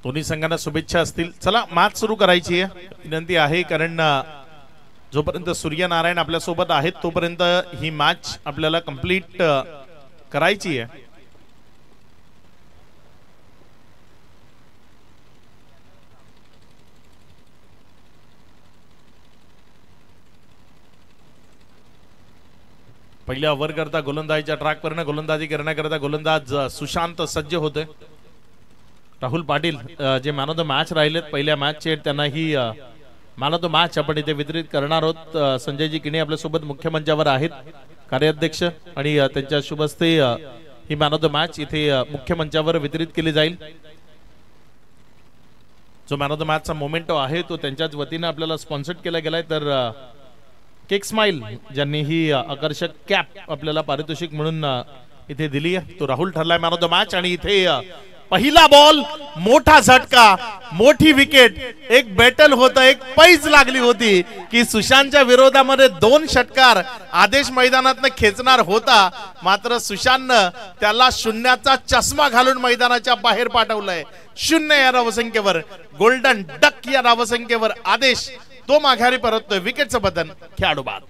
दोन्ही संघांना शुभेच्छा असतील। चला मॅच सुरू करायची आहे, विनंती आहे, कारण जोपर्यंत सूर्यनारायण आपल्या सोबत आहेत तोपर्यंत ही मॅच आपल्याला कंप्लीट करायची आहे। पहिल्या ओव्हर करता गोलंदाजीच्या ट्रॅकवर गोलंदाजी करण्याकरता गोलंदाज सुशांत सज्ज होते। राहुल पाटील जे मॅन ऑफ द मॅच राहिलेत पहिल्या मॅचचे, त्यांना he man of the match आपण इथे वितरित करणार आहोत। संजयजी किणे आपल्या सोबत मुख्य मंचावर आहेत, कार्याध्यक्ष, आणि त्यांच्या शुभ हस्ते he man of the match इथे मुख्य मंचावर वितरित केली जाईल। जो मॅन ऑफ द मॅचचा मोमेंटो आहे तो त्यांच्याच वतीने आपल्याला स्पॉन्सर्ड केला गेलाय। तर केक स्माइल ज्यांनी ही आकर्षक कॅप आपल्याला पारितोषिक म्हणून इथे दिली आहे तो राहुल ठरलाय मॅन ऑफ द मॅच। आणि इथे पहिला बॉल, मोठा झटका, मोठी विकेट, एक बॅटल होता, एक पैज लागली होती की सुशांतच्या विरोधामध्ये 2 षटकार आदेश मैदानातनं खेचणार होता, मात्र सुशांतनं त्याला शून्याचा चष्मा घालून मैदानाच्या बाहेर पाठवलंय। 0 या धावसंख्येवर, गोल्डन डक या धावसंख्येवर आदेश तो माघारी परततोय। विकेटचं बदन खेळाडू बाद।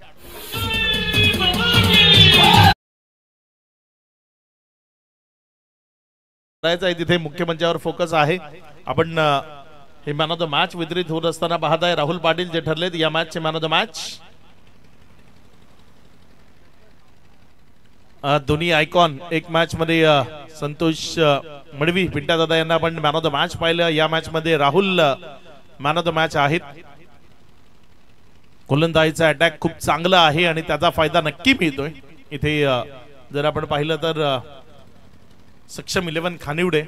तिथे मुख्य मंचावर फोकस आहे। आपण हे मॅन ऑफ द मॅच वितरित होत असताना पाहत आहे राहुल पाटील जे ठरलेत या मॅचचे मॅन ऑफ द मॅच। दोन्ही आयकॉन एक मॅच मध्ये संतोष मडवी, पिंटा दादा यांना आपण मॅन ऑफ द मॅच पाहिलं। या मॅच मध्ये Rahul man of the match आहेत। गोलंदाजीचा अटॅक खूप चांगला आहे आणि त्याचा फायदा नक्की मिळतोय। इथे जर आपण पाहिलं तर सक्षम 11 खानिवडे,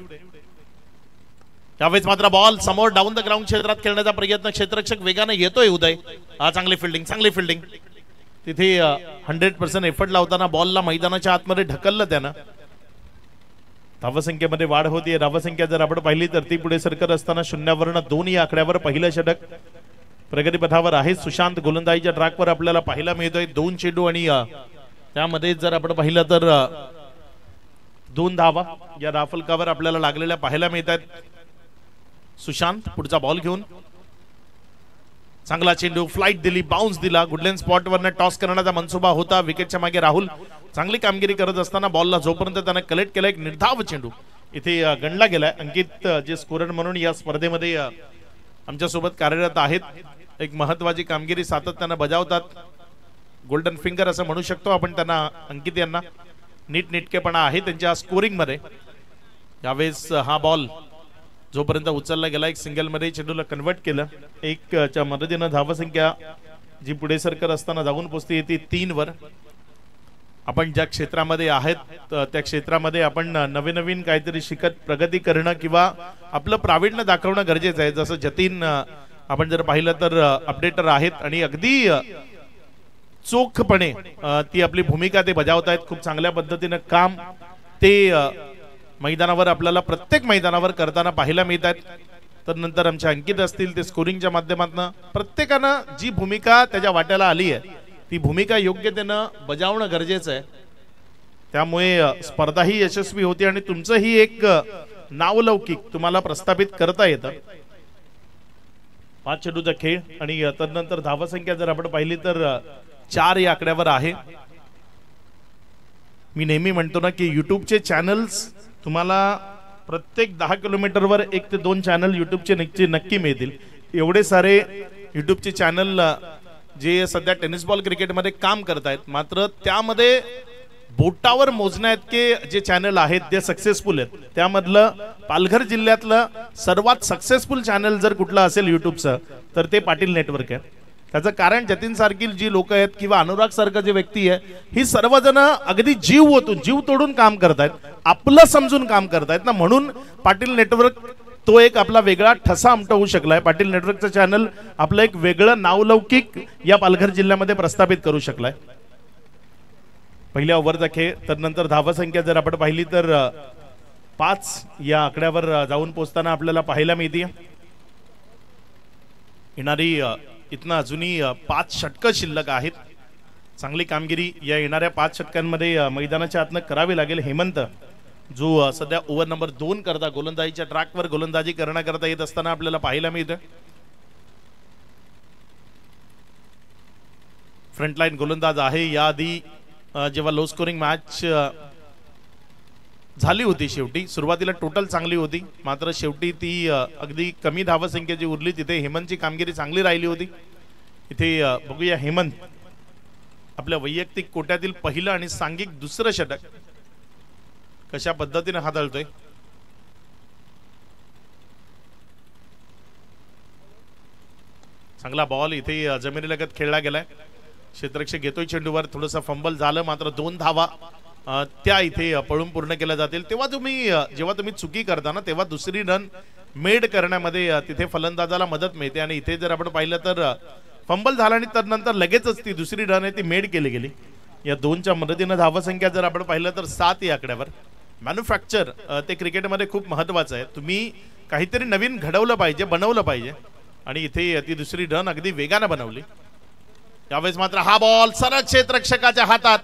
यावेळेस मात्र बॉल समोर डाऊन द ग्राउंड क्षेत्रात खेळण्याचा प्रयत्न, क्षेत्ररक्षक वेगाने येतोय उदय। चांगली फिल्डिंग, चांगली फिल्डिंग। तिथे 100% एफर्ट लावताना बॉलला मैदानाच्या आतमध्ये ढकललं त्यानं। धावसंख्येमध्ये वाढ होतीये। धावसंख्या जर आपण पाहिली तर ती पुढे सरकत असताना 0वरून 2 या आकड्यावर पहिलं षटक प्रगतीपथावर आहे। सुशांत गोलंदाजीच्या ट्रॅकवर आपल्याला पाहायला मिळतोय। 2 चेंडू आणि त्यामध्ये जर आपण पाहिलं तर 2 धावा या राफलकावर आपल्याला लागलेल्या पाहायला मिळतात। सुशांत पुढचा बॉल घेऊन चांगला चेंडू, फ्लाइट दिली, बाउन्स दिला, गुडलँड स्पॉट वरनं टॉस करण्याचा मनसुबा होता। विकेटच्या मागे राहुल चांगली कामगिरी करत असताना बॉलला जोपर्यंत त्याने कलेक्ट केला एक निर्धाव चेंडू इथे गणला गेलाय। अंकित जे स्कोरर म्हणून या स्पर्धेमध्ये आमच्या सोबत कार्यरत आहेत, एक महत्वाची कामगिरी सातत्याने बजावतात। गोल्डन फिंगर असं म्हणू शकतो आपण त्यांना, अंकित यांना नीटनेटकेपणा आहे त्यांच्या स्कोरिंग मध्ये। यावेळेस हा बॉल जोपर्यंत उचलला गेला एक सिंगल मध्ये चेंडूला कन्वर्ट केलं। 1च्या मदतीनं धावसंख्या जी पुढे सरकत असताना जाऊन पोहोचते येते 3 वर। आपण ज्या क्षेत्रामध्ये आहेत त्या क्षेत्रामध्ये आपण नवीन काहीतरी शिकत प्रगती करणं किंवा आपलं प्रावीण्य दाखवणं गरजेचं आहे। जसं जतीन आपण जर पाहिलं तर अपडेटर आहेत आणि अगदी चोखपणे ती आपली भूमिका ते बजावत आहेत। खूप चांगल्या पद्धतीने काम ते मैदानावर आपल्याला प्रत्येक मैदानावर करताना पाहायला मिळतात। तर नंतर आमचे अंकित असतील ते स्कोरिंगच्या माध्यमातून प्रत्येकानं जी भूमिका त्याच्या वाट्याला आली आहे ती भूमिका योग्यतेनं बजावणं गरजेचं आहे। त्यामुळे स्पर्धा ही यशस्वी होती आणि तुमचंही एक नावलौकिक तुम्हाला प्रस्थापित करता येतं। 5 चेंडूचा खेळ आणि तदनंतर धावसंख्या जर आपण पाहिली तर 4 या आकड्यावर आहे। मी नेहमी म्हणतो ना की युट्यूबचे चॅनल्स तुम्हाला प्रत्येक 10 किलोमीटरवर 1 ते 2 चॅनल युट्यूबचे नक्की मिळतील। एवढे सारे युट्यूबचे चॅनल जे सध्या टेनिस बॉल क्रिकेटमध्ये काम करतायत, मात्र त्यामध्ये बोटावर मोजण्याइतके जे चॅनल आहेत ते सक्सेसफुल आहेत। त्यामधलं पालघर जिल्ह्यातलं सर्वात सक्सेसफुल चॅनल जर कुठलं असेल युट्यूबचं तर ते पाटील नेटवर्क आहे। त्याचं कारण जतीन सारखी जी लोक आहेत किंवा अनुराग सारखं जे व्यक्ती आहे ही सर्वजण अगदी जीव तोडून काम करतायत, आपलं समजून काम करतायत ना, म्हणून पाटील नेटवर्क तो एक आपला वेगळा ठसा उमटवू शकलाय। पाटील नेटवर्कचं चॅनल आपलं एक वेगळं नावलौकिक या पालघर जिल्ह्यामध्ये प्रस्थापित करू शकलाय। पहिल्या ओव्हरचा खेळ, तर नंतर धावसंख्या जर आपण पाहिली तर 5 या आकड्यावर जाऊन पोहोचताना आपल्याला पाहायला मिळते। येणारी इथनं अजूनही 5 षटकं शिल्लक आहेत। चांगली कामगिरी या येणाऱ्या 5 षटकांमध्ये मैदानाच्या आतनं करावी लागेल। हेमंत जो सध्या ओव्हर नंबर 2 करता गोलंदाजीच्या ट्रॅकवर गोलंदाजी करण्याकरता येत असताना आपल्याला पाहायला मिळतं. फ्रंटलाईन गोलंदाज आहे. याआधी जेव्हा लो स्कोरिंग मॅच झाली होती, शेवटी सुरुवातीला टोटल चांगली होती, मात्र शेवटी ती अगदी कमी धावसंख्येची उरली. तिथे हेमंतची कामगिरी चांगली राहिली होती. इथे बघूया हेमंत आपल्या वैयक्तिक कोट्यातील पहिलं आणि सांघिक दुसरं षटक कशा पद्धतीने हाताळतोय. चांगला बॉल इथे जमिनीलगत खेळला गेलाय. क्षेत्ररक्षक घेतोय चेंडूवर, थोडंसं फंबल झालं, मात्र 2 धावा त्या इथे पळून पूर्ण केल्या जातील. तेव्हा जेव्हा तुम्ही चुकी करता ना, तेव्हा दुसरी रन मेड करण्यामध्ये तिथे फलंदाजाला मदत मिळते. आणि इथे जर आपण पाहिलं तर फंबल झाला आणि त्यानंतर लगेचच ती दुसरी रन आहे ती मेड केली गेली. या 2च्या मदतीनं धावसंख्या जर आपण पाहिलं तर 7 या आकड्यावर. मॅन्युफॅक्चर ते क्रिकेटमध्ये खूप महत्वाचं आहे. तुम्ही काहीतरी नवीन घडवलं पाहिजे, बनवलं पाहिजे, आणि इथे ती दुसरी रन अगदी वेगानं बनवली. यावेळेस मात्र हा बॉल सरळ क्षेत्ररक्षकाच्या हातात,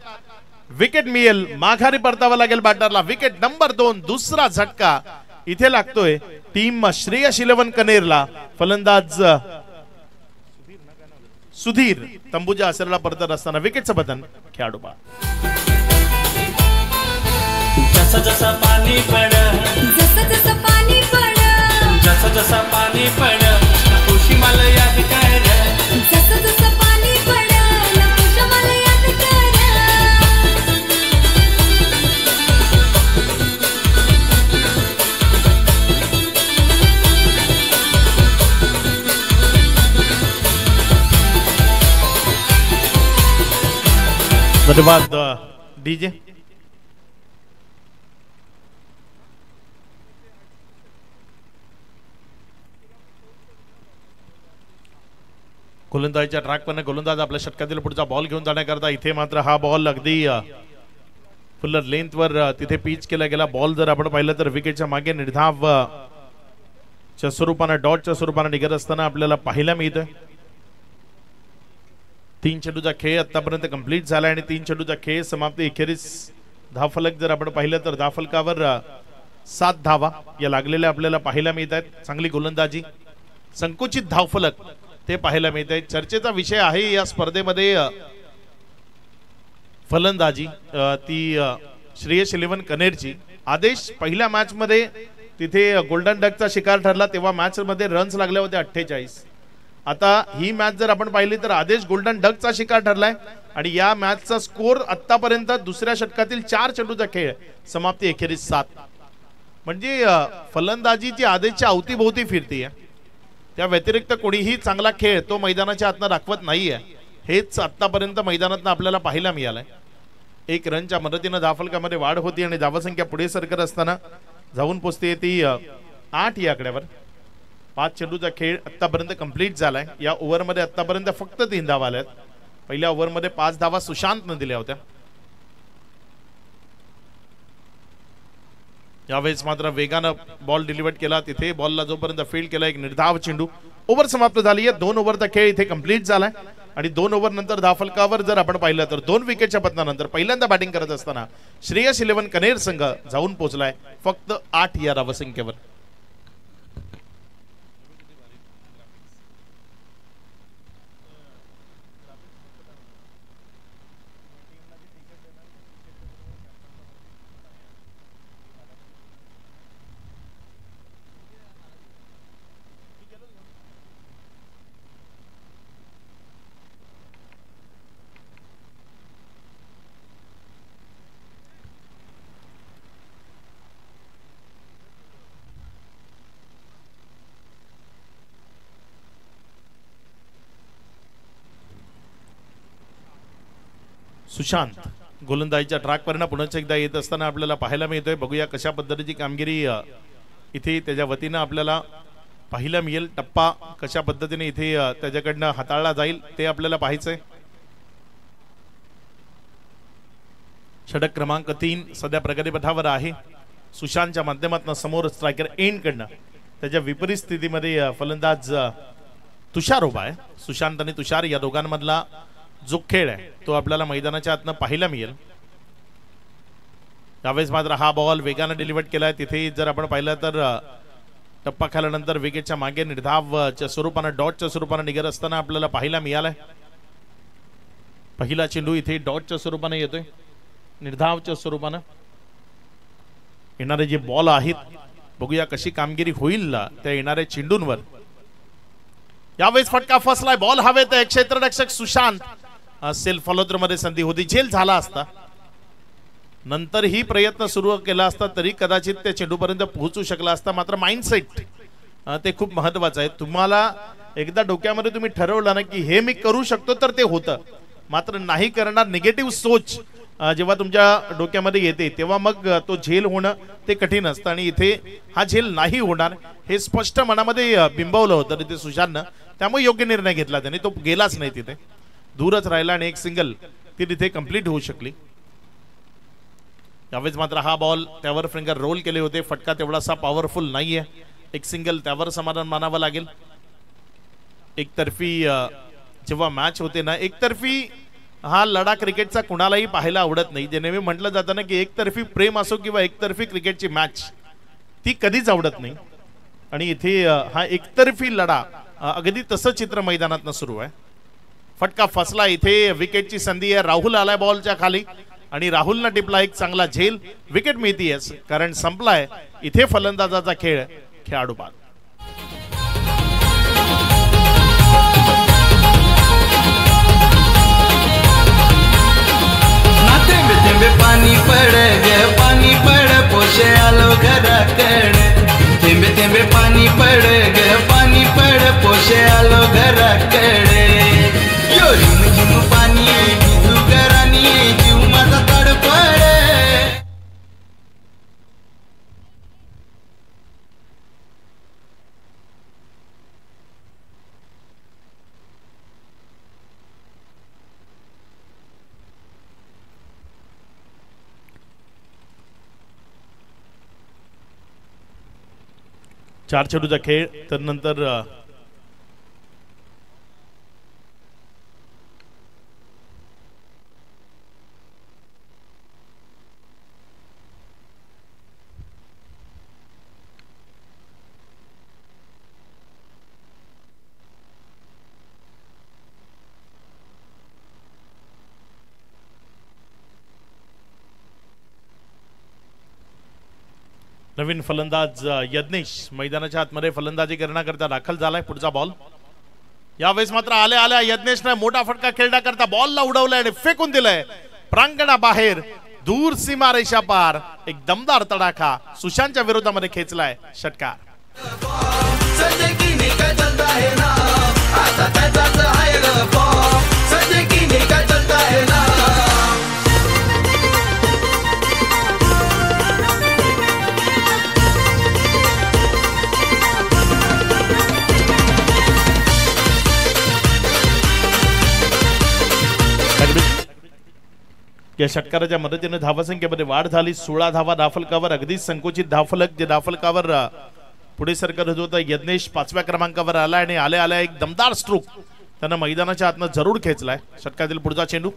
विकेट मिळेल, माघारी परतावा लागेल बॅटरला. विकेट नंबर 2, दुसरा झटका इथे लागतोय टीम श्रेयस 11 कनेरला. फलंदाज सुधीर तंबूजा आसरला परतत असताना विकेटचं बटन खेळाडू बा. जसं जसं पाणी पड, जसं जसं पाणी पड, जसं जसं पाणी पड, खुशी मला याद कर. जसं जसं पाणी पड, नकोश मला याद कर. धन्यवाद डीजे. गोलंदाजीच्या ट्रॅकवर गोलंदाज आपल्या षटकातील पुढचा बॉल घेऊन जाण्याकरता इथे मात्र हा बॉल अगदी फुल्लर लेंथवर तिथे पिच केला गेला. बॉल जर आपण पाहिलं तर विकेटच्या मागे निर्धाव च्या स्वरूपाने, डॉटच्या स्वरूपाने निघत असताना आपल्याला पाहायला मिळतं. 3 चेंडूचा खेळ आतापर्यंत कंप्लीट झाला आणि 3 चेंडूचा खेळ समाप्ती अखेरीस धावफलक जर आपण पाहिलं तर धावफलकावर 7 धावा या लागलेल्या आपल्याला पाहायला मिळत आहेत. चांगली गोलंदाजी, संकुचित धावफलक ते पाहायला मिळत आहे. चर्चेचा विषय आहे या स्पर्धेमध्ये फलंदाजी ती श्रेयस 11 कनेरची. आदेश पहिल्या मॅच मध्ये तिथे गोल्डन डकचा शिकार ठरला, तेव्हा मॅच मध्ये रन्स लागले होते 48. आता ही मॅच जर आपण पाहिली तर आदेश गोल्डन डकचा शिकार ठरलाय आणि या मॅचचा स्कोर आतापर्यंत दुसऱ्या षटकातील 4 चेंडूचा खेळ समाप्ती अखेरीस 7. म्हणजे फलंदाजीची आदेशच्या अवतीभोवती फिरतीये. त्या व्यतिरिक्त कोणीही चांगला खेळ तो मैदानाच्या आतनं दाखवत नाहीये. हेच आतापर्यंत मैदानातनं आपल्याला पाहायला मिळालंय. 1 रनच्या मदतीनं धावफलकामध्ये वाढ होती आणि धावसंख्या पुढे सरकत असताना जाऊन पोचते ती 8 या आकड्यावर. 5 चेंडूचा खेळ आतापर्यंत कंप्लीट झालाय. या ओव्हरमध्ये आतापर्यंत फक्त 3 धावा आल्यात. पहिल्या ओव्हरमध्ये 5 धावा सुशांतनं दिल्या होत्या. यावेळेस मात्र वेगानं बॉल डिलिव्हर केला. तिथे बॉलला जोपर्यंत फील्ड केला, एक निर्धाव चेंडू. ओव्हर समाप्त झाली आहे. 2 ओव्हरचा खेळ इथे कंप्लीट झालाय आणि 2 ओव्हर नंतर धावफलकावर जर आपण पाहिलं तर 2 विकेटच्या पतनानंतर पहिल्यांदा बॅटिंग करत असताना श्रेयस 11 कनेर संघ जाऊन पोहोचलाय फक्त 8 या धावसंख्येवर. सुशांत गोलंदाजीच्या ट्रॅकवरनं पुन्हा एकदा येत असताना आपल्याला पाहायला मिळतोय. बघूया कशा पद्धतीची कामगिरी इथे त्याच्या वतीनं आपल्याला पाहायला मिळेल. टप्पा कशा पद्धतीने इथे त्याच्याकडनं हाताळला जाईल ते आपल्याला पाहायचंय. षटक क्रमांक 3 सध्या प्रगतीपथावर आहे. सुशांतच्या माध्यमातून समोर स्ट्रायकर एंड कडनं त्याच्या विपरीत स्थितीमध्ये फलंदाज तुषार उभा आहे. सुशांत आणि तुषार या दोघांमधला जो खेळ आहे तो आपल्याला मैदानाच्या आतनं पाहायला मिळेल. यावेळेस मात्र हा बॉल वेगाने डिलिव्हर केलाय. तिथे जर आपण पाहिलं तर टप्पा खाल्यानंतर विकेटच्या मागे निर्धावच्या स्वरूपानं डॉटच्या स्वरूपानं निघत असताना आपल्याला पाहायला मिळालाय. पहिला चेंडू इथे डॉटच्या स्वरूपाने येतोय, निर्धावच्या स्वरूपानं. येणारे जे बॉल आहेत बघूया कशी कामगिरी होईल त्या येणाऱ्या चेंडूंवर. यावेळेस फटका फसलाय, बॉल हवेत आहे. क्षेत्ररक्षक सुशांत सेल्फ फॉलोथ्रो मध्ये संधी होती, झेल झाला असता. नंतर ही प्रयत्न सुरू केला असता तरी कदाचित त्या चेंडूपर्यंत पोहोचू शकला असता. मात्र माइंडसेट ते खूप महत्वाचं आहे. तुम्हाला एकदा डोक्यामध्ये तुम्ही ठरवलं ना की हे मी करू शकतो तर ते होतं. मात्र नाही करणार निगेटिव्ह सोच जेव्हा तुमच्या डोक्यामध्ये येते तेव्हा मग तो झेल होणं ते कठीण असतं. आणि इथे हा झेल नाही होणार हे स्पष्ट मनामध्ये बिंबवलं होतं तिथे सुशांतनं. त्यामुळे योग्य निर्णय घेतला त्याने, तो गेलाच नाही, तिथे दूरच राहिला आणि एक सिंगल ती तिथे कंप्लीट होऊ शकली. यावेळेस मात्र हा बॉल त्यावर फिंगर रोल केले होते. फटका तेवढासा पॉवरफुल नाहीये. एक सिंगल त्यावर समाधान मानावं लागेल. एकतर्फी जेव्हा मॅच होते ना, एकतर्फी हा लढा क्रिकेटचा कुणालाही पाहायला आवडत नाही. जे नेहमी म्हटलं जातं ना की एकतर्फी प्रेम असो किंवा एकतर्फी क्रिकेटची मॅच ती कधीच आवडत नाही. आणि इथे हा एकतर्फी लढा अगदी तसं चित्र मैदानात सुरू आहे. फटका फसला, इथे विकेटची संधी आहे. राहुल आलाय बॉलच्या खाली आणि राहुलनं टिपला एक चांगला झेल. विकेट मिळतीये कारण संपलाय इथे फलंदाजाचा खेळ. खेळाडू बाद. थेंबे थेंबे पाणी पड ग पाणी पड पोशे आलो घराकडे. थेंबे थेंबे पाणी पड ग पाणी पड पोशे आलो घराकडे. यो रिम झिम पाणी भिजू घरानी जीव माझा तडफड. चार चेंडूचा खेळ. तर नंतर नवीन फलंदाज यज्ञेश मैदानाच्या आतमध्ये फलंदाजी करण्याकरता दाखल झालाय. पुढचा बॉल यावेळेस मात्र आल्या आल्या यज्ञेशने मोठा फटका खेळण्याकरता बॉलला उडवलाय आणि फेकून दिलंय प्रांगणाबाहेर दूर सीमारेषा पार. एक दमदार तडाखा सुशांतच्या विरोधामध्ये खेचलाय षटकार. या षटकाराच्या मदतीने धावसंख्येमध्ये वाढ झाली. 16 धावा धावफलकावर. अगदी संकुचित धावफलक जे धावफलकावर पुढे सरकत होतं. यज्ञेश 5व्या क्रमांकावर आला आणि आल्या आल्या एक दमदार स्ट्रोक त्यानं मैदानाच्या आतनं जरूर खेचलाय. षटकातील पुढचा चेंडू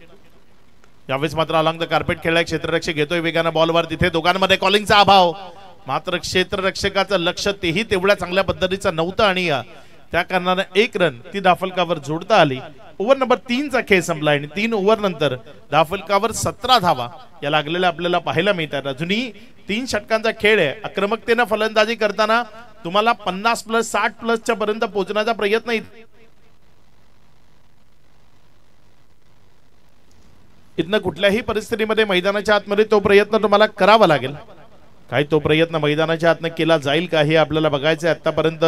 यावेळेस मात्र अलॉंग द कार्पेट खेळलाय. क्षेत्ररक्षक घेतोय वेगानं बॉलवर. तिथे दोघांमध्ये कॉलिंगचा अभाव. मात्र क्षेत्ररक्षकाचं लक्ष तेही तेवढ्या चांगल्या पद्धतीचं नव्हतं आणि त्या कारणानं एक रन ती धावफलकावर जोडता आली. ओव्हर नंबर 3 चा खेळ संपला आणि 3 ओव्हर नंतर धावफलकावर 17 धावा या लागलेल्या आपल्याला पाहायला मिळतात. अजूनही 3 षटकांचा खेळ आहे. आक्रमकतेनं फलंदाजी करताना तुम्हाला 50+ 60+ पर्यंत पोहोचण्याचा प्रयत्न इथनं कुठल्याही परिस्थितीमध्ये मैदानाच्या आतमध्ये तो प्रयत्न तुम्हाला करावा लागेल. काही तो प्रयत्न मैदानाच्या आतनं केला जाईल का हे आपल्याला बघायचं आहे. आतापर्यंत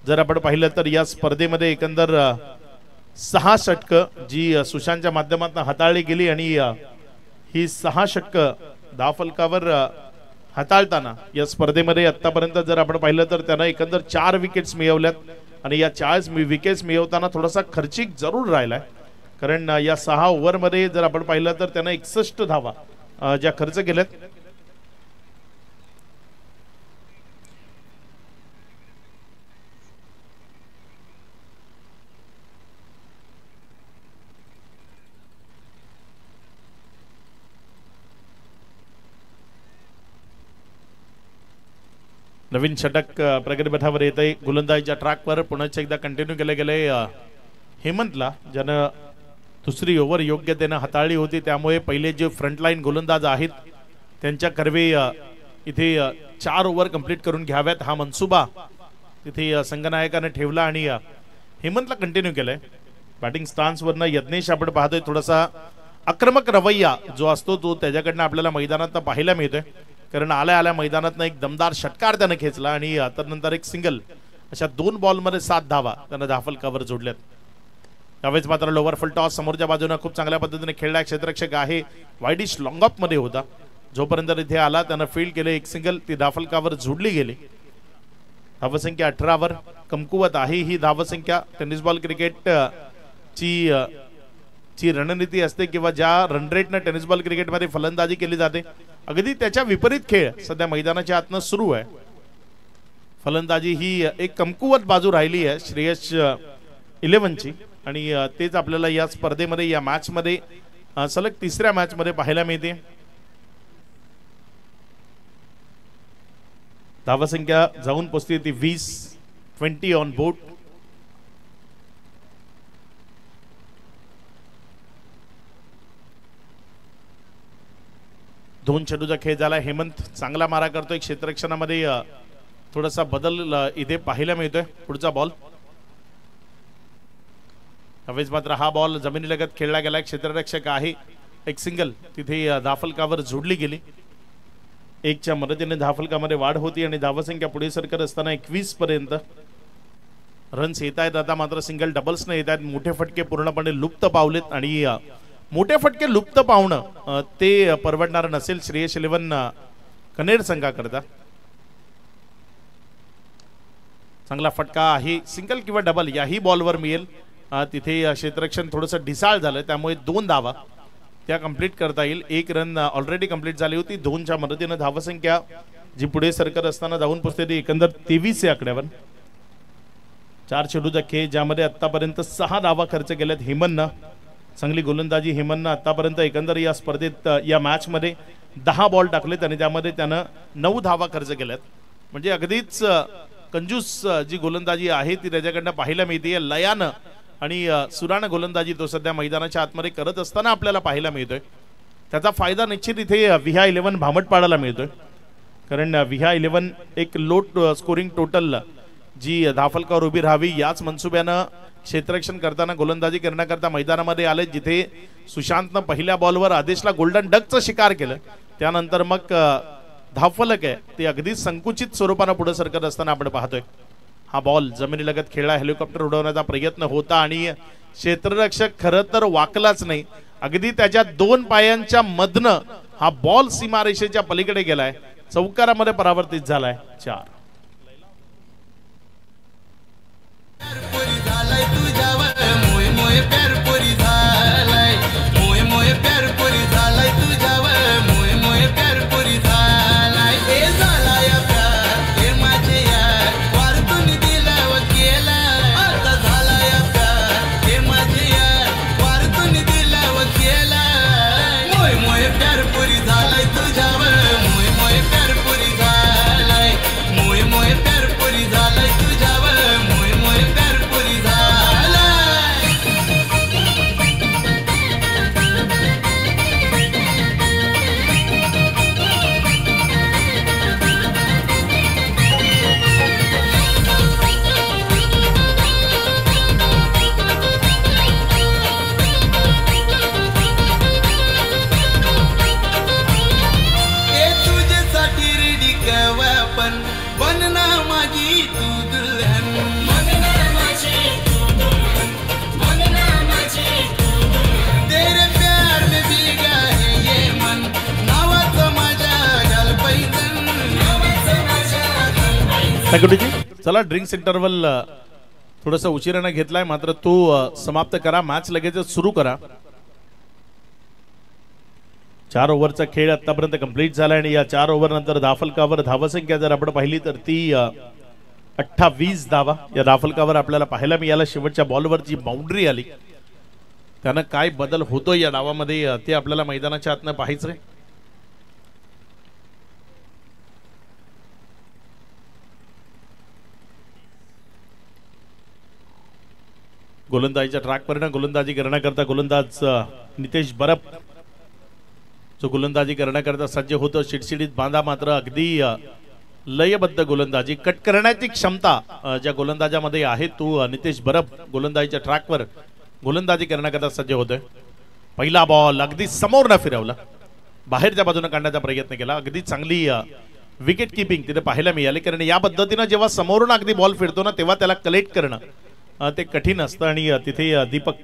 जर आपण पाहिलं तर या स्पर्धेमध्ये एकंदर 6 षटकं जी सुशांतच्या माध्यमातून हाताळली गेली आणि ही 6 षटकं धावफलकावर हाताळताना या स्पर्धेमध्ये आतापर्यंत जर आपण पाहिलं तर त्यानं एकंदर 4 विकेट्स मिळवल्यात. आणि या 4 विकेट्स मिळवताना थोडासा खर्चिक जरूर राहिलाय. कारण या 6 ओव्हरमध्ये जर आपण पाहिलं तर त्यानं 61 धावा ज्या खर्च केल्यात. नवीन षटक प्रगतीपथावर येत आहे. गोलंदाजीच्या ट्रॅकवर पुन्हा एकदा कंटिन्यू केले गेले हेमंतला, ज्यानं दुसरी ओव्हर योग्यतेनं हाताळली होती. त्यामुळे पहिले जे फ्रंटलाईन गोलंदाज आहेत त्यांच्या कर्वे इथे 4 ओव्हर कंप्लीट करून घ्याव्यात हा मनसुबा तिथे संघनायकाने ठेवला आणि हेमंतला कंटिन्यू केलंय. बॅटिंग स्टान्सवरनं यज्ञेश आपण पाहतोय थोडासा आक्रमक रवैया जो असतो तो त्याच्याकडनं आपल्याला मैदानात पाहायला मिळतोय. कारण आल्या मैदानातनं एक दमदार षटकार त्यानं खेचला आणि त्यानंतर एक सिंगल, अशा 2 बॉलमध्ये 7 धावा त्यानं धाफलकावर जोडल्यात. त्यावेळेस मात्र लोवर फुल टॉस समोरच्या बाजूने खूप चांगल्या पद्धतीने खेळला. क्षेत्ररक्षक आहे वाईडिश लॉंग ऑफ मध्ये होता, जोपर्यंत इथे आला त्यानं फील्ड केले, एक सिंगल ती धाफलकावर जोडली गेली. धावसंख्या 18 वर कमकुवत आहे ही धावसंख्या. टेनिस बॉल क्रिकेट ची रणनीती असते किंवा ज्या रन रेटनं टेनिस बॉल क्रिकेटमध्ये फलंदाजी केली जाते अगदी त्याच्या विपरीत खेळ सध्या मैदानाच्या आतनं सुरू आहे. फलंदाजी ही एक कमकुवत बाजू राहिली आहे श्रेयस 11ची आणि तेच आपल्याला या स्पर्धेमध्ये या मॅच मध्ये सलग 3ऱ्या मॅच मध्ये पाहायला मिळते. धावसंख्या जाऊन पोहोचते ती 20 ऑन बोर्ड. दोन चेंडूचा खेळ झाला. हेमंत चांगला मारा करतोय. क्षेत्ररक्षणामध्ये थोडासा बदल इथे पाहायला मिळतोय. पुढचा बॉल हवेच मात्र हा बॉल जमिनीलगत खेळला गेला. क्षेत्ररक्षक आहे, एक सिंगल तिथे धाफलकावर जोडली गेली. 1च्या मदतीने धाफलकामध्ये वाढ होती आणि धावसंख्या पुढे सरकत असताना 21 पर्यंत रन्स येत आहेत. आता मात्र सिंगल डबल्स न येत आहेत. मोठे फटके पूर्णपणे लुप्त पावलेत आणि मोठे फटके लुप्त पावणं ते परवडणार नसेल श्रेयस 11 कनेर संघाकरता. चांगला फटका आहे, सिंगल किंवा डबल याही बॉलवर मिळेल. तिथे क्षेत्ररक्षण थोडंसं ढिसाळ झालं त्यामुळे 2 धावा त्या कंप्लीट करता येईल. 1 रन ऑलरेडी कंप्लीट झाली होती. 2च्या मदतीनं धावसंख्या जी पुढे सरकत असताना जाऊन पोहोचते ती एकंदर 23 या आकड्यावर. 4 चेंडूचा खेळ ज्यामध्ये आतापर्यंत 6 धावा खर्च केल्यात हेमंतनं. चांगली गोलंदाजी हेमंतनं आतापर्यंत एकंदर या स्पर्धेत या मॅच मध्ये 10 बॉल टाकलेत आणि त्यामध्ये त्यानं 9 धावा खर्च केल्यात. म्हणजे अगदीच कंजूस जी गोलंदाजी आहे ती त्याच्याकडनं पाहायला मिळते. लयानं आणि सुरानं गोलंदाजी तो सध्या मैदानाच्या आतमध्ये करत असताना आपल्याला पाहायला मिळतोय. त्याचा फायदा निश्चित इथे विहा 11 भामटपाडाला मिळतोय. कारण विहा 11 एक लो स्कोरिंग टोटल जी धाफलकावर उभी राहावी याच मनसुब्यानं क्षेत्ररक्षण करताना गोलंदाजी करण्याकरता मैदानामध्ये आले. जिथे सुशांतनं पहिल्या बॉलवर आदेशला गोल्डन डकचं शिकार केलं त्यानंतर मग धावफलक आहे ते अगदीच संकुचित स्वरूपानं पुढे सरकत असताना आपण पाहतोय. हा बॉल जमिनीलगत खेळला. हेलिकॉप्टर उडवण्याचा प्रयत्न होता आणि क्षेत्ररक्षक खरं तर वाकलाच नाही. अगदी त्याच्या 2 पायांच्या मधनं हा बॉल सीमारेषेच्या पलीकडे गेलाय. चौकारामध्ये परावर्तित झालाय. 4 चला ड्रिंक्स इंटरवल थोडंसं उशिराने घेतलाय मात्र तो समाप्त करा. मॅच लगेच सुरू करा. 4 ओव्हरचा खेळ आतापर्यंत कंप्लीट झाला आणि या 4 ओव्हर नंतर धाफलकावर धावसंख्या जर आपण पाहिली तर ती 28 धावा या धाफलकावर आपल्याला पाहायला मिळाला. शेवटच्या बॉलवर जी बाउंड्री आली त्यानं काय बदल होतो या डावामध्ये ते आपल्याला मैदानाच्या आतनं पाहायचंय. गोलंदाजीच्या ट्रॅकवर गोलंदाजी करण्याकरता गोलंदाज नितेश बरप जो गोलंदाजी करण्याकरता सज्ज होतो. शिडशिडीत बांधा मात्र अगदी लयबद्ध गोलंदाजी कट करण्याची क्षमता ज्या गोलंदाजामध्ये आहे तो नितेश बरप गोलंदाजीच्या ट्रॅकवर गोलंदाजी करण्याकरता सज्ज होतोय. पहिला बॉल अगदी समोर न फिरवला, बाहेरच्या बाजूने काढण्याचा प्रयत्न केला. अगदी चांगली विकेट किपिंग तिथे पाहायला मिळाली, कारण या पद्धतीनं जेव्हा समोरून अगदी बॉल फिरतो ना तेव्हा त्याला कलेक्ट करणं ते कठीण असतं. आणि तिथे दीपक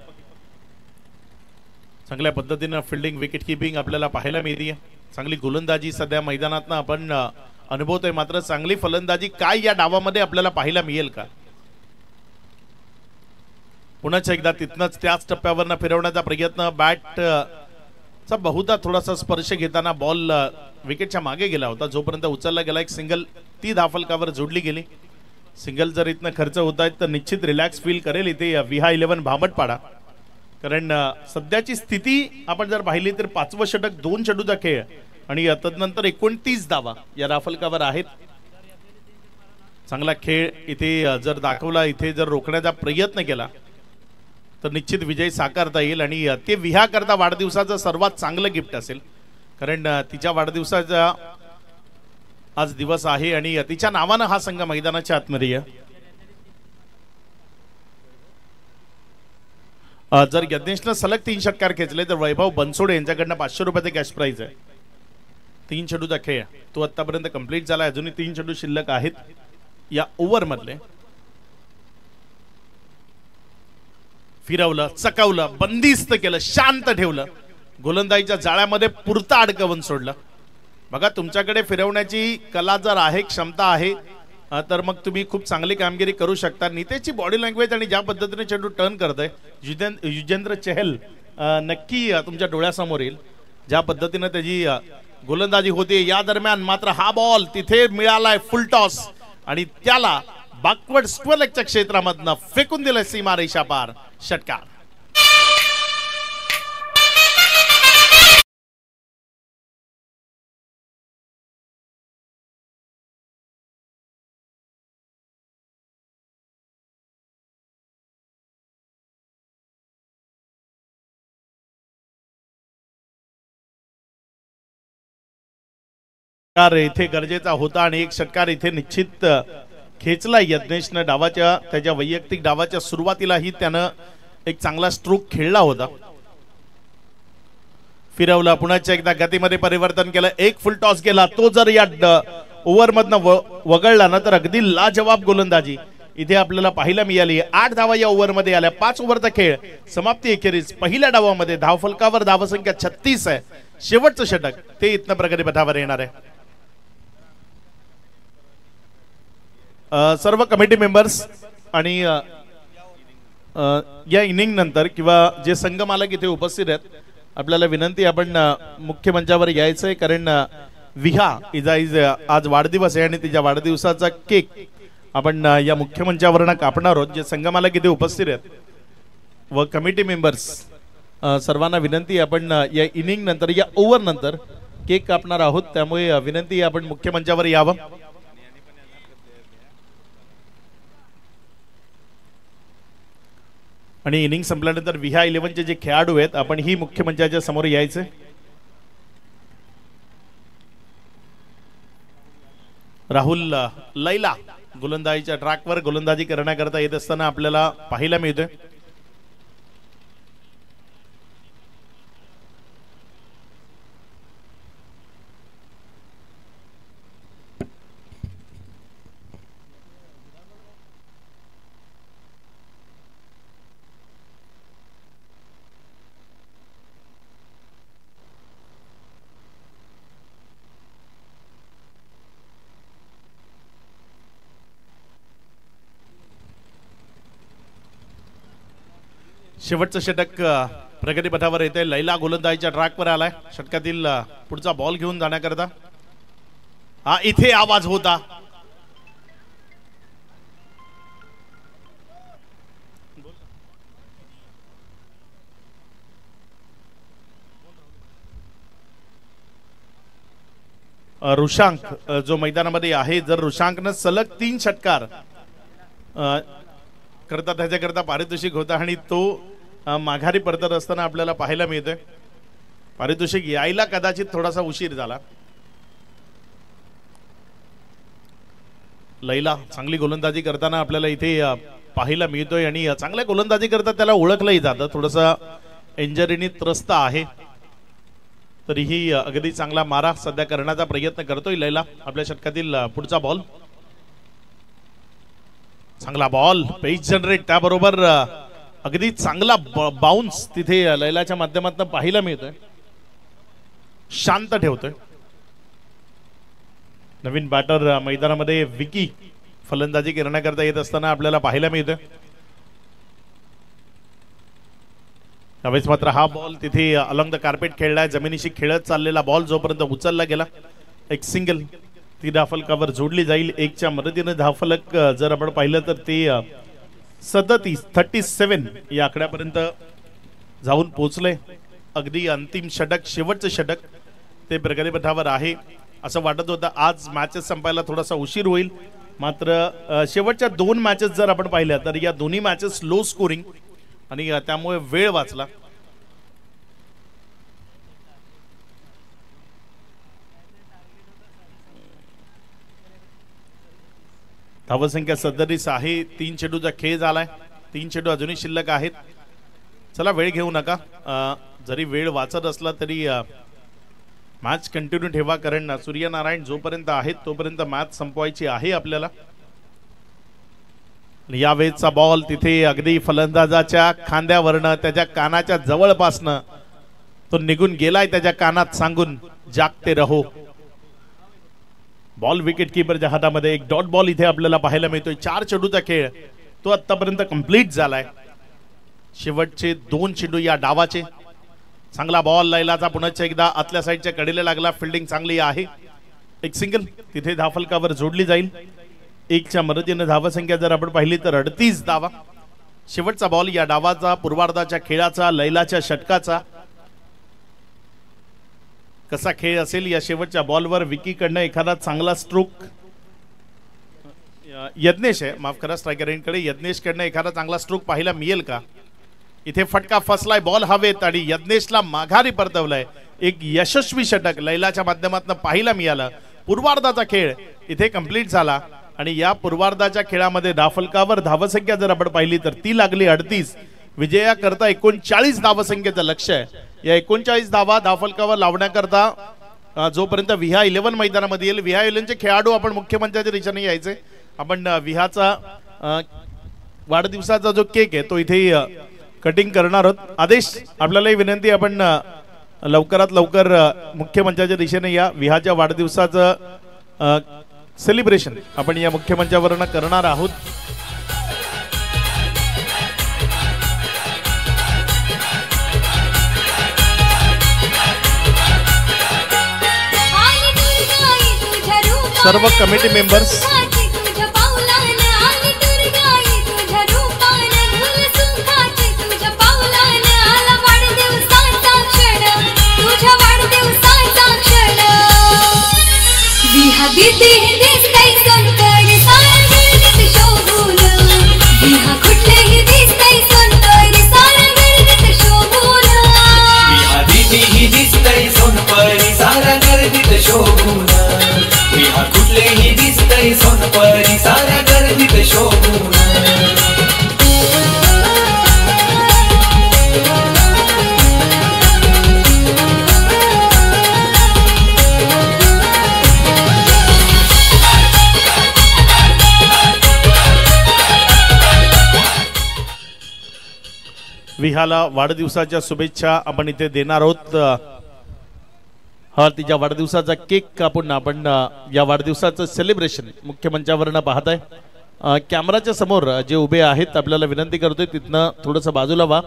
चांगल्या पद्धतीनं फिल्डिंग विकेट किपिंग आपल्याला पाहायला मिळते. चांगली गोलंदाजी सध्या मैदानात आपण अनुभवतोय, मात्र चांगली फलंदाजी काय या डावामध्ये आपल्याला पाहायला मिळेल का? पुन्हा एकदा तिथनच त्याच टप्प्यावर फिरवण्याचा प्रयत्न. बॅट चा बहुधा थोडासा स्पर्श घेताना बॉल विकेटच्या मागे गेला होता, जोपर्यंत उचलला गेला एक सिंगल ती धाफलकावर जोडली गेली. सिंगल जर इथनं खर्च होत आहेत तर निश्चित रिलॅक्स फील करेल इथे विहा 11 भांबटपाडा, कारण सध्याची स्थिती आपण जर पाहिली तर 5वं षटक 2 चेंडूचा खेळ आणि तदनंतर 29 धावा या राफलकावर आहेत. चांगला खेळ इथे जर दाखवला, इथे जर रोखण्याचा प्रयत्न केला तर निश्चित विजय साकारता येईल. आणि ते विहा करता वाढदिवसाचं सर्वात चांगलं गिफ्ट असेल, कारण तिच्या वाढदिवसाचा आज दिवस आहे आणि तिच्या नावानं हा संघ मैदानाच्या आतमध्ये आहे. जर यज्ञेशनं सलग 3 षटकार खेचले तर वैभव बनसोडे यांच्याकडनं 500 रुपयाचे कॅश प्राइज आहे. 3 चेंडूचा खेळ तो आतापर्यंत कंप्लीट झाला, अजूनही 3 चेंडू शिल्लक आहेत या ओव्हर मधले. फिरवलं, चकवलं, बंदिस्त केलं, शांत ठेवलं, गोलंदाजीच्या जाळ्यामध्ये पुरता अडकवून सोडलं. बघा, तुमच्याकडे फिरवण्याची कला जर आहे, क्षमता आहे तर मग तुम्ही खूप चांगली कामगिरी करू शकता. नितेशची बॉडी लँग्वेज आणि ज्या पद्धतीने चेंडू टर्न करतोय युजेंद्र चहल नक्की तुमच्या डोळ्यासमोर येईल. ज्या पद्धतीने त्याची गोलंदाजी होते या दरम्यान मात्र हा बॉल तिथे मिळालाय फुल टॉस आणि त्याला बॅकवर्ड स्क्वेअरलेगच्या क्षेत्रामधनं फेकून दिलं सीमारेषा पार. षटकार. इथे गरजेचा होता आणि एक षटकार इथे निश्चित खेचला यज्ञेशनं. डावाच्या त्याच्या वैयक्तिक डावाच्या सुरुवातीलाही त्यानं एक चांगला स्ट्रोक खेळला होता. फिरवला, पुन्हा एकदा गतीमध्ये परिवर्तन केलं, एक फुल टॉस गेला. तो जर या ओव्हर मधनं वगळला ना तर अगदी लाजवाब गोलंदाजी इथे आपल्याला पाहायला मिळाली. 8 धावा या ओव्हर मध्ये आल्या. 5 ओव्हरचा खेळ समाप्ती एखेरीस पहिल्या डावामध्ये धावफलकावर धावसंख्या 36 आहे. शेवटचं षटक ते इथनं प्रगतीपथावर येणार आहे. सर्व कमिटी मेंबर्स आणि या इनिंग नंतर किंवा जे संघ मालक इथे उपस्थित आहेत आपल्याला विनंती, आपण मुख्य मंचावर यायचंय, कारण विहा आज वाढदिवस आहे आणि तिच्या वाढदिवसाचा केक आपण या मुख्य मंचावर कापणार आहोत. जे संघ मालक इथे उपस्थित आहेत व कमिटी मेंबर्स सर्वांना विनंती, आपण या इनिंग नंतर या ओव्हर नंतर केक कापणार आहोत. त्यामुळे विनंती आपण मुख्य मंचावर यावं. आणि इनिंग संपल्यानंतर विहा 11चे जे खेळाडू आहेत आपण ही मुख्य मंचाच्या समोर यायचे. राहुल लैला गोलंदाजीच्या ट्रॅकवर गोलंदाजी करण्याकरता येत असताना आपल्याला पाहायला मिळतोय. शेवटचं षटक प्रगतीपथावर येते. लैला गोलंदाजीच्या ट्रॅकवर आलाय. षटकातील पुढचा बॉल घेऊन जाण्याकरता हा इथे आवाज होता. रुशांक जो मैदानामध्ये आहे, जर रुशांकनं सलग 3 षटकार करता त्याच्याकरता पारितोषिक होता आणि तो माघारी परतत असताना आपल्याला पाहायला मिळतोय. पारितोषिक यायला कदाचित थोडासा उशीर झाला. लैला चांगली गोलंदाजी करताना आपल्याला इथे पाहायला मिळतोय आणि चांगल्या गोलंदाजी करता त्याला ओळखलंही जातं. थोडंसं इंजरीनी त्रस्त आहे तरीही अगदी चांगला मारा सध्या करण्याचा प्रयत्न करतोय लैला. आपल्या षटकातील पुढचा बॉल, चांगला बॉल, पेस जनरेट, त्याबरोबर अगदी चांगला बाउन्स तिथे लैलाच्या माध्यमातून पाहायला मिळतोय. शांत ठेवतोय. नवीन बॅटर मैदानामध्ये विकी फलंदाजी करण्याकरता येत असताना आपल्याला पाहायला मिळतोय. त्यावेळेस मात्र हा बॉल तिथे अलॉंग द कार्पेट खेळलाय. जमिनीशी खेळत चाललेला बॉल जोपर्यंत उचलला गेला एक सिंगल, ती धाफलकावर जोडली जाईल. एकच्या मदतीने धाफलक जर आपण पाहिलं तर ते 37 या आकड्यापर्यंत जाऊन पोहोचले. अगदी अंतिम षटक, शेवटचं षटक ते प्रगतीपथावर आहे. असं वाटत होतं आज मॅचेस संपायला थोडासा उशीर होईल, मात्र शेवटच्या 2 मॅचेस जर आपण पाहिल्या तर या दोन्ही मॅचेस लो स्कोरिंग आणि त्यामुळे वेळ वाचला. धावसंख्या 37 आहे. 3 चेंडूचा खेळ झालाय. 3 चेंडू अजूनही शिल्लक आहेत. चला वेळ घेऊ नका. जरी वेळ वाचत असला तरी मॅच कंटिन्यू ठेवा, कारण सूर्यनारायण जोपर्यंत आहेत तोपर्यंत मॅच संपवायची आहे आपल्याला. यावेळेचा बॉल तिथे अगदी फलंदाजाच्या खांद्यावरनं, त्याच्या कानाच्या जवळपासनं तो निघून गेलाय. त्याच्या कानात सांगून जागते रहो. बॉल विकेट किपरच्या हातामध्ये. एक डॉट बॉल इथे आपल्याला पाहायला मिळतोय. 4 चेंडूचा खेळ तो आतापर्यंत कंप्लीट झालाय. शेवटचे 2 चेंडू या डावाचे. चांगला बॉल लैलाचा पुन्हा एकदा आतल्या साईडच्या कडेला लागला. फिल्डिंग चांगली आहे. एक सिंगल तिथे धाफलकावर जोडली जाईल. एकच्या मदतीने धावसंख्या जर आपण पाहिली तर 38 धावा. शेवटचा बॉल या डावाचा, पूर्वार्धाच्या खेळाचा, लैलाच्या षटकाचा. कसा खेळ असेल या शेवटच्या बॉलवर? विकीकडनं एखादा चांगला स्ट्रोक, यज्ञेश आहे माफ करा स्ट्रायकर एंडकडे, यज्ञेशकडनं एखादा चांगला स्ट्रोक पाहायला मिळेल का? इथे फटका फसलाय, बॉल हवेत आणि यज्ञेशला माघारी परतवलाय. एक यशस्वी षटक लैलाच्या माध्यमातून पाहायला मिळालं. पूर्वार्धाचा खेळ इथे कंप्लीट झाला आणि या पूर्वार्धाच्या खेळामध्ये धाफलकावर धावसंख्या जर आपण पाहिली तर ती लागली 38. विजयाकरता 39 धावसंख्येचं लक्ष्य आहे. या 39 धावा धाफलकावर लावण्याकरता जोपर्यंत विहा 11 मैदानामध्ये येईल, विहा 11चे खेळाडू आपण मुख्य मंचाच्या दिशेने यायचे. आपण विहाचा वाढदिवसाचा जो केक आहे तो इथे कटिंग करणार आहोत. आदेश आपल्यालाही विनंती, आपण लवकरात लवकर मुख्य मंचाच्या दिशेने या. विहाच्या वाढदिवसाचं सेलिब्रेशन आपण या मुख्य मंचावरनं करणार आहोत. सर्व कमिटी मेंबर्स सोनपरी साऱ्या गर्दीत शोभून. विहाला वाढदिवसाच्या शुभेच्छा आपण इथे देणार आहोत. हा तिच्या वाढदिवसाचा केक कापून आपण या वाढदिवसाचं सेलिब्रेशन मुख्य मंचावरनं पाहत आहे. कॅमेराच्या समोर जे उभे आहेत आपल्याला विनंती करतोय तिथनं थोडंसं बाजूला व्हा.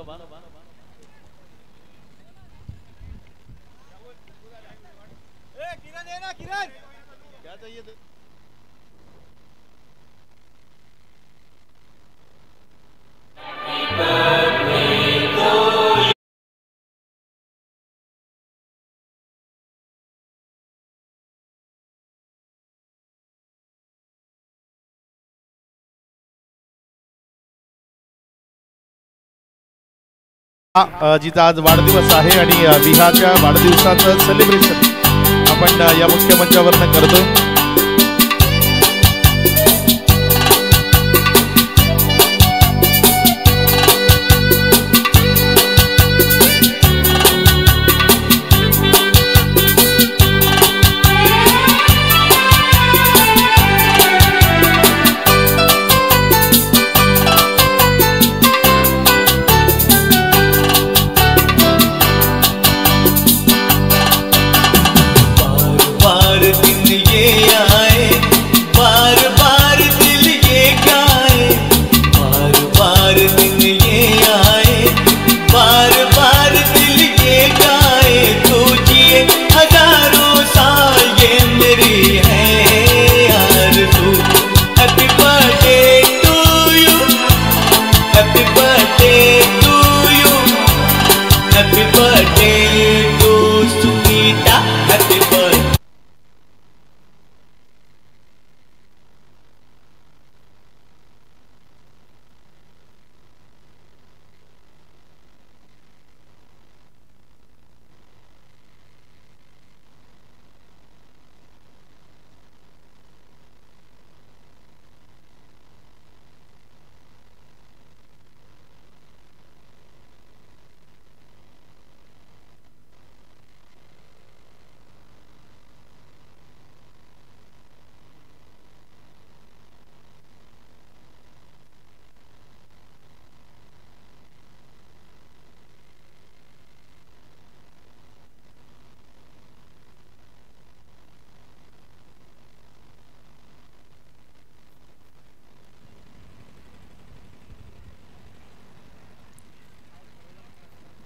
जिचा आज वाढदिवस आहे आणि विहाच्या वाढदिवसाचं सेलिब्रेशन आपण या मुख्य मंचावरनं करतोय.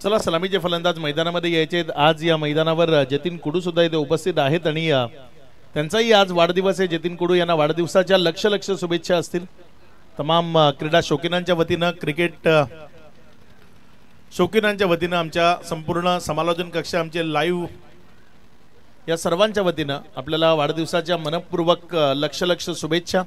चला सलामीचे फलंदाज मैदानामध्ये यायचे. आज या मैदानावर जतीन कुडू सुद्धा इथे उपस्थित आहेत आणि त्यांचाही आज वाढदिवस आहे. जतीन कुडू यांना वाढदिवसाच्या लक्ष लक्ष शुभेच्छा असतील तमाम क्रीडा शौकीनांच्या वतीनं, क्रिकेट शौकीनांच्या वतीनं, आमच्या संपूर्ण समालोचन कक्ष, आमचे लाईव्ह या सर्वांच्या वतीनं आपल्याला वाढदिवसाच्या मनपूर्वक लक्ष लक्ष शुभेच्छा.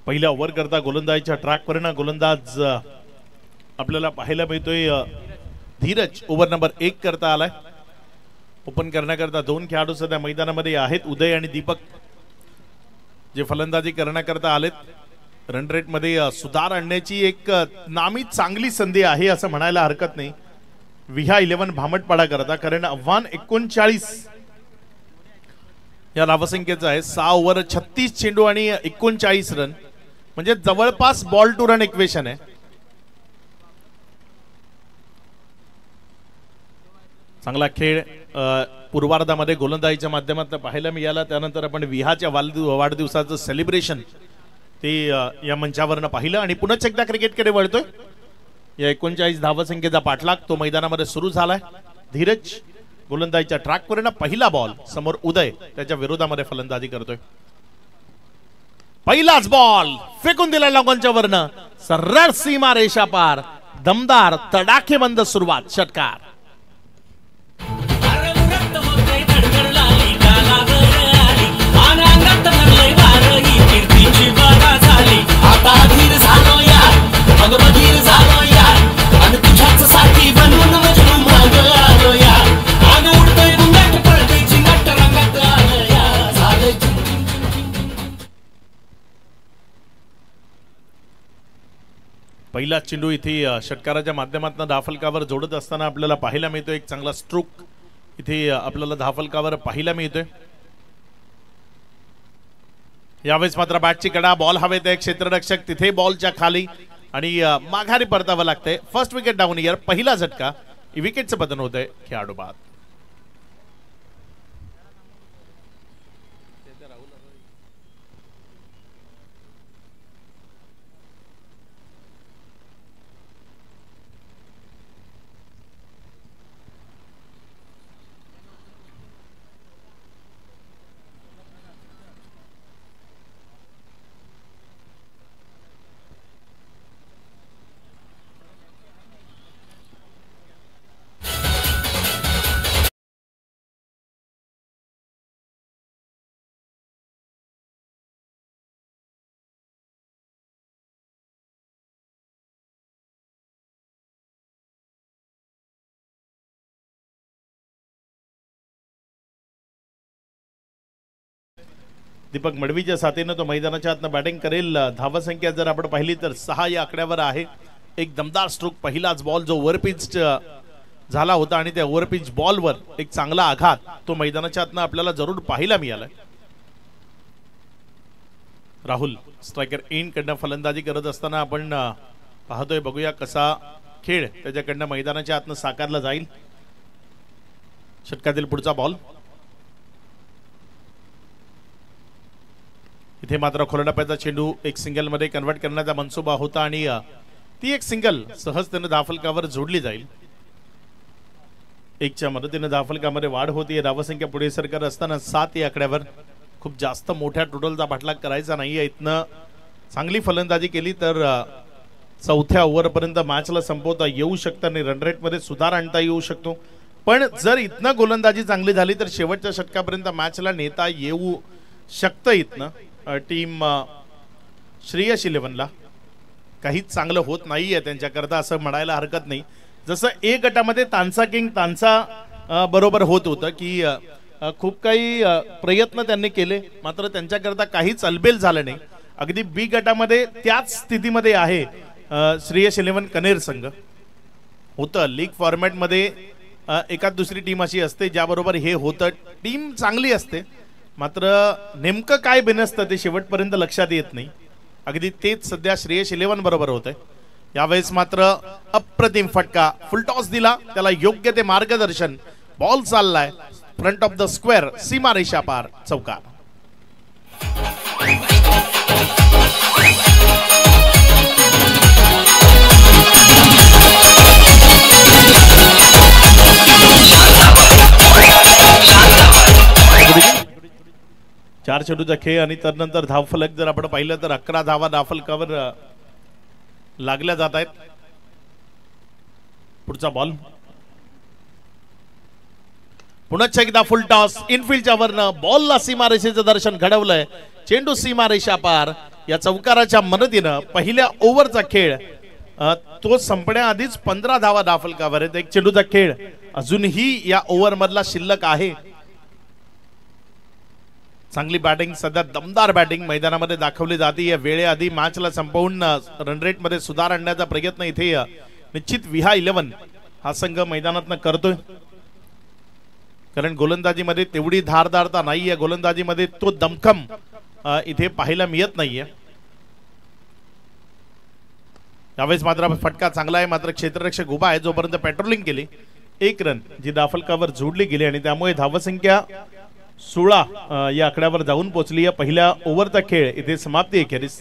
पहिल्या ओव्हर करता गोलंदाजीच्या ट्रॅकवर ना गोलंदाज आपल्याला पाहायला मिळतोय धीरज ओव्हर नंबर 1 करता आलाय. ओपन करण्याकरता 2 खेळाडू सध्या मैदानामध्ये आहेत. उदय आणि दीपक जे फलंदाजी करण्याकरता आलेत. रन रेट मध्ये सुधार आणण्याची एक नामी चांगली संधी आहे असं म्हणायला हरकत नाही विहा 11 भामटपाडा करता, कारण आव्हान 39 या धावसंख्येचं आहे. 6 ओव्हर 36 चेंडू आणि 39 रन, म्हणजे जवळपास बॉल टू रन इक्वेशन आहे. चांगला खेळ पूर्वार्धामध्ये गोलंदाजीच्या माध्यमातून पाहायला मिळाला. त्यानंतर आपण विहाच्या वाढदिवसाचं सेलिब्रेशन ते या मंचावरनं पाहिलं आणि पुन्हा एकदा क्रिकेटकडे वळतोय. या 39 धावसंख्येचा पाठलाग तो मैदानामध्ये सुरू झालाय. धीरज गोलंदाजीच्या ट्रॅकवरनं पहिला बॉल, समोर उदय त्याच्या विरोधामध्ये फलंदाजी करतोय. पहिलाच बॉल फेकून दिला लॉंगॉनच्या वरनं, सरळ सीमा रेषा पार. दमदार तडाखेबंद सुरुवात, षटकार. पहिला चेंडू इथे षटकाराच्या माध्यमातून धाफलकावर जोडत असताना आपल्याला पाहायला मिळतो. एक चांगला स्ट्रोक इथे आपल्याला धाफलकावर पाहायला मिळतोय. यावेळेस मात्र बॅटची कडा, बॉल हवेत आहे, क्षेत्ररक्षक तिथे बॉलच्या खाली आणि माघारी परतावं लागतंय. फर्स्ट विकेट डाऊन इयर, पहिला झटका, विकेटचं पतन होतंय खेळाडू बाद. दीपक मडवीच्या साथीनं तो मैदानाच्या आतनं बॅटिंग करेल. धावसंख्या जर आपण पाहिली तर 6 या आकड्यावर आहे. एक दमदार स्ट्रोक, पहिलाच बॉल जो ओव्हरपिच झाला होता आणि त्या ओव्हरपिच बॉलवर एक चांगला आघात तो मैदानाच्या आतनं आपल्याला जरूर पाहायला मिळाला. राहुल स्ट्रायकर इन कडनं फलंदाजी करत असताना आपण पाहतोय. बघूया कसा खेळ त्याच्याकडनं मैदानाच्या आतनं साकारला जाईल. षटकातील पुढचा बॉल इथे मात्र खोलटप्प्याचा चेंडू एक सिंगल मध्ये कन्वर्ट करण्याचा मनसुबा होता आणि ती एक सिंगल सहजतेने धाफलकावर जोडली जाईल. 1च्या मदतीने धाफलकामध्ये वाढ होती. धावसंख्या पुढे सरकार असताना 7 या आकड्यावर. खूप जास्त मोठ्या टोटलचा पाठलाग करायचा नाहीये. इथनं चांगली फलंदाजी केली तर 4थ्या ओव्हरपर्यंत मॅचला संपवता येऊ शकतं आणि रन रेटमध्ये सुधार आणता येऊ शकतो. पण जर इथनं गोलंदाजी चांगली झाली तर शेवटच्या षटकापर्यंत मॅचला नेता येऊ शकतं. इथनं टीम श्रेयस 11ला काहीच चांगलं होत नाहीये त्यांच्याकरता असं म्हणायला हरकत नाही. जसं ए गटामध्ये तांसा किंग तांसा बरोबर होत होतं की खूप काही प्रयत्न त्यांनी केले मात्र त्यांच्याकरता काहीच अलबेल झालं नाही. अगदी बी गटामध्ये त्याच स्थितीमध्ये आहे श्रेयस 11 कनेर संघ. होतं लीग फॉर्मॅटमध्ये एकाच दुसरी टीम अशी असते ज्याबरोबर हे होतं. टीम चांगली असते मात्र नेमकं काय बिनसतं ते शेवटपर्यंत लक्षात येत नाही. अगदी तेच सध्या श्रेयस 11 बरोबर होतंय. यावेळेस मात्र अप्रतिम फटका, फुल टॉस दिला, त्याला योग्य ते मार्गदर्शन. बॉल चाललाय फ्रंट ऑफ द स्क्वेअर, सीमा रेषा पार, चौकार. चार चेंडूचा खेळ आणि त्यानंतर धावफलक जर आपण पाहिलं तर 11 धावा धावफलकावर लागल्या जात आहेत. पुढचा बॉल पुन्हा एकदा फुल टॉस, इनफिल्डच्या वरनं बॉलला सीमारेषेचं दर्शन घडवलंय. चेंडू सीमारेषा पार. या चौकाराच्या मदतीनं पहिल्या ओव्हरचा खेळ तो संपण्याआधीच 15 धावा धावफलकावर आहेत. एक चेंडूचा खेळ अजूनही या ओव्हर मधला शिल्लक आहे. चांगली बॅटिंग, सध्या दमदार बॅटिंग मैदानामध्ये दाखवली जाते. या वेळेआधी मॅचला संपवून रन रेट मध्ये सुधार आणण्याचा प्रयत्न इथे निश्चित विहा 11 हा संघ मैदानातनं करतोय. कारण गोलंदाजीमध्ये तेवढी धारदारता नाहीये, गोलंदाजीमध्ये तो दमखम इथे पाहायला मिळत नाहीये. यावेळेस मात्र फटका चांगला आहे मात्र क्षेत्ररक्षक उभा आहे. जोपर्यंत पेट्रोलिंग केली 1 रन जी धावफलकावर जोडली गेली आणि त्यामुळे धावसंख्या 16 या आकड्यावर जाऊन पोहोचली. पहिल्या ओव्हरचा खेळ इथे समाप्ती अखेरीस.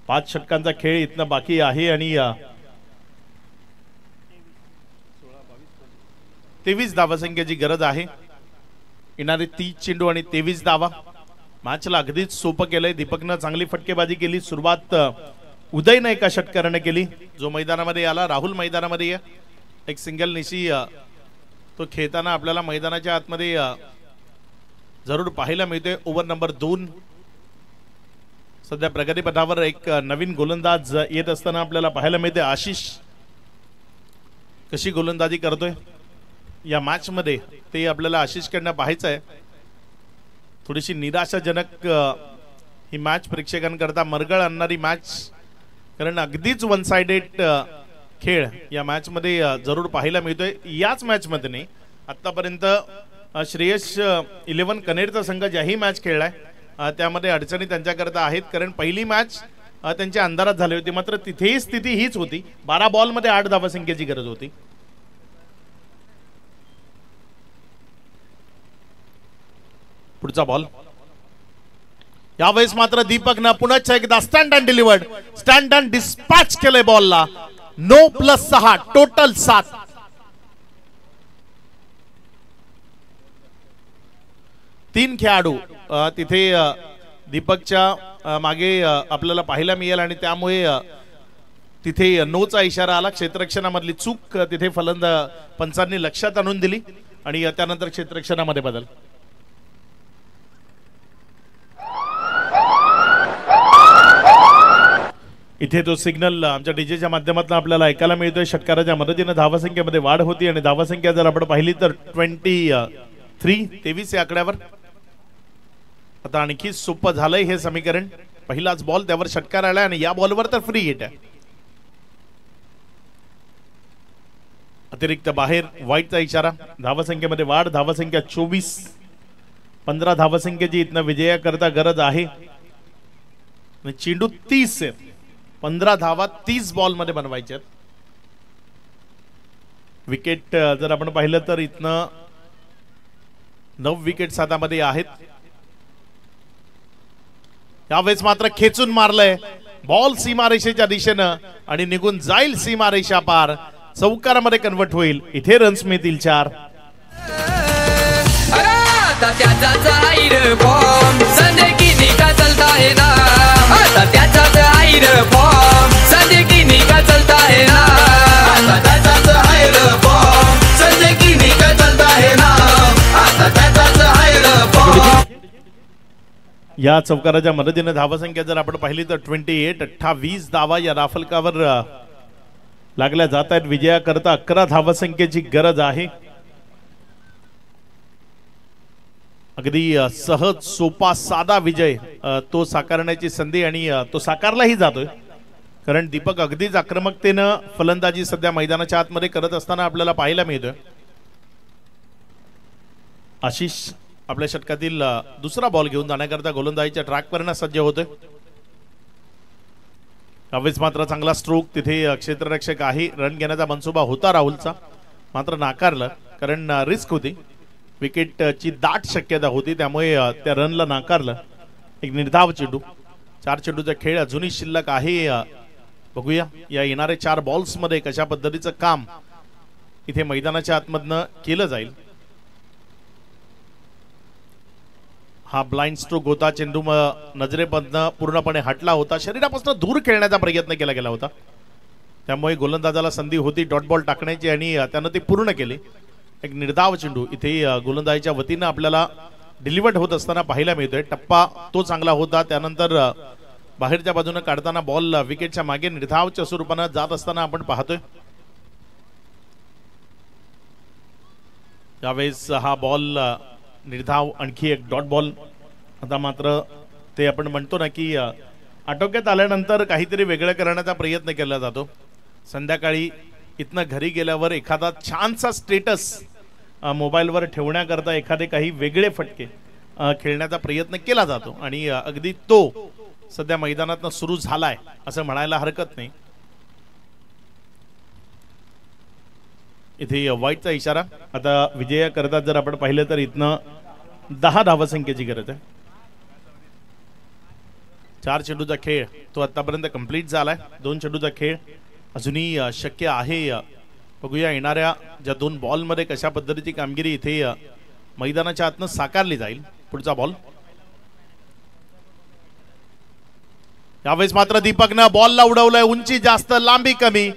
5 षटकांचा खेळ इथनं बाकी आहे आणि 23 धावसंख्येची गरज आहे. येणारे 30 चेंडू आणि 23 धावा. मॅचला अगदीच सोपं केलंय. दीपकनं चांगली फटकेबाजी केली. सुरुवात उदयनं एका षटकाराने केली. जो मैदानामध्ये आला, राहुल मैदानामध्ये या एक सिंगल निशी तो खेळताना आपल्याला मैदानाच्या आतमध्ये जरूर पाहायला मिळतोय. ओव्हर नंबर 2 सध्या प्रगतीपथावर एक नवीन गोलंदाज येत असताना आपल्याला पाहायला मिळते. आशिष कशी गोलंदाजी करतोय या मॅच मध्ये ते आपल्याला आशिषकडनं पाहायचं आहे. थोडीशी निराशाजनक ही मॅच प्रेक्षकांकरता मरगळ आणणारी मॅच, कारण अगदीच वन साइडेड खेळ या मॅच मध्ये जरूर पाहायला मिळतोय. याच मॅच मध्ये नाही, आतापर्यंत श्रेयस 11 कनेरचा संघ ज्याही मॅच खेळलाय त्यामध्ये अडचणी त्यांच्याकरता आहेत. कारण पहिली मॅच त्यांच्या अंधारात झाली होती, मात्र तिथेही स्थिती हीच होती. 12 बॉल मध्ये 8 धावसंख्येची गरज होती. पुढचा बॉल यावेळेस मात्र दीपकनं पुन्हा एकदा stand and delivered, stand and dispatch केले बॉलला. 9+6 टोटल 7. तीन खेळाडू तिथे दीपकच्या मागे आपल्याला पाहायला मिळेल आणि त्यामुळे तिथे नोचा इशारा आला. क्षेत्ररक्षणामधली चूक तिथे पंचांनी लक्षात आणून दिली आणि त्यानंतर क्षेत्ररक्षणामध्ये बदल. इथे तो सिग्नल आमच्या डीजेच्या माध्यमातून आपल्याला ऐकायला मिळतोय. षटकाराच्या मदतीने धावसंख्येमध्ये वाढ होती आणि धावसंख्या जर आपण पाहिली तर 23 या आकड्यावर. आता आणखी सोपं झालंय हे समीकरण. पहिलाच बॉल, त्यावर षटकार आलाय आणि या बॉलवर तर फ्री हिट आहे. अतिरिक्त बाहेर वाईटचा इशारा. धावसंख्येमध्ये वाढ, धावसंख्या 24. 15 धावसंख्येची इथनं विजयाकरता गरज आहे. चेंडू 30 आहे. 15 धावा 30 बॉल मध्ये बनवायचे. विकेट जर आपण पाहिलं तर इथनं 9 विकेट हातामध्ये आहेत. यावेळेस मात्र खेचून मारलंय बॉल सीमारेषेच्या दिशेनं आणि निघून जाईल सीमारेषा पार. चौकारामध्ये कन्वर्ट होईल. इथे रन्स मिळतील 4. या चौकाराच्या मदतीने धावसंख्या जर आपण पाहिली तर 28 धावा या राफलकावर लागल्या जात आहेत. विजयाकरता 11 धावसंख्येची गरज आहे. अगदी सहज सोपा साधा विजय तो साकारण्याची संधी आणि तो साकारलाही जातोय. कारण दीपक अगदीच आक्रमकतेनं फलंदाजी सध्या मैदानाच्या आतमध्ये करत असताना आपल्याला पाहायला मिळतोय. आशिष आपल्या षटकातील दुसरा बॉल घेऊन जाण्याकरता गोलंदाजीच्या ट्रॅकवर सज्ज होतोय. यावेळेस मात्र चांगला स्ट्रोक. तिथे क्षेत्ररक्षक आहे. रन घेण्याचा मनसुबा होता राहुलचा, मात्र नाकारलं कारण रिस्क होती. विकेटची दाट शक्यता होती, त्यामुळे त्या रनला नाकारलं. एक निर्धाव चेंडू. 4 चेंडूचा खेळ अजूनही शिल्लक आहे. बघूया या येणारे 4 बॉल्स मध्ये कशा पद्धतीचं काम इथे मैदानाच्या आतमधनं केलं जाईल. हा ब्लाइंड स्ट्रोक होता. चेंडू नजरेमधनं पूर्णपणे हटला होता. शरीरापासून दूर खेळण्याचा प्रयत्न केला गेला होता, त्यामुळे गोलंदाजाला संधी होती डॉट बॉल टाकण्याची आणि त्यानं ते पूर्ण केले. एक निर्धाव चेंडू इथे गोलंदाजीच्या वतीनं आपल्याला डिलिव्हर्ड होत असताना पाहायला मिळतोय. टप्पा तो चांगला होता. त्यानंतर बाहेरच्या बाजूने काढताना बॉल विकेटच्या मागे निर्धावच्या स्वरूपानं जात असताना आपण पाहतोय. यावेळेस हा बॉल निर्धाव, आणखी एक डॉट बॉल. आता मात्र ते आपण म्हणतो ना की आटोक्यात आल्यानंतर काहीतरी वेगळं करण्याचा प्रयत्न केला जातो. संध्याकाळी इथनं घरी गेल्यावर एखादा छानसा स्टेटस मोबाईलवर ठेवण्याकरता एखादे काही वेगळे फटके खेळण्याचा प्रयत्न केला जातो आणि अगदी तो सध्या मैदानातनं सुरू झालाय असं म्हणायला हरकत नाही. इथे वाईटचा इशारा. आता विजयाकरता जर आपण पाहिलं तर इथनं 10 धावसंख्येची गरज आहे. 4 चेंडूचा खेळ तो आतापर्यंत कंप्लीट झालाय. 2 चेंडूचा खेळ अजूनही शक्य आहे. बघूया येणाऱ्या ज्या 2 बॉलमध्ये कशा पद्धतीची कामगिरी इथे मैदानाच्या आतनं साकारली जाईल. पुढचा बॉल यावेळेस मात्र दीपकनं बॉलला उडवलंय, उंची जास्त लांबी कमी,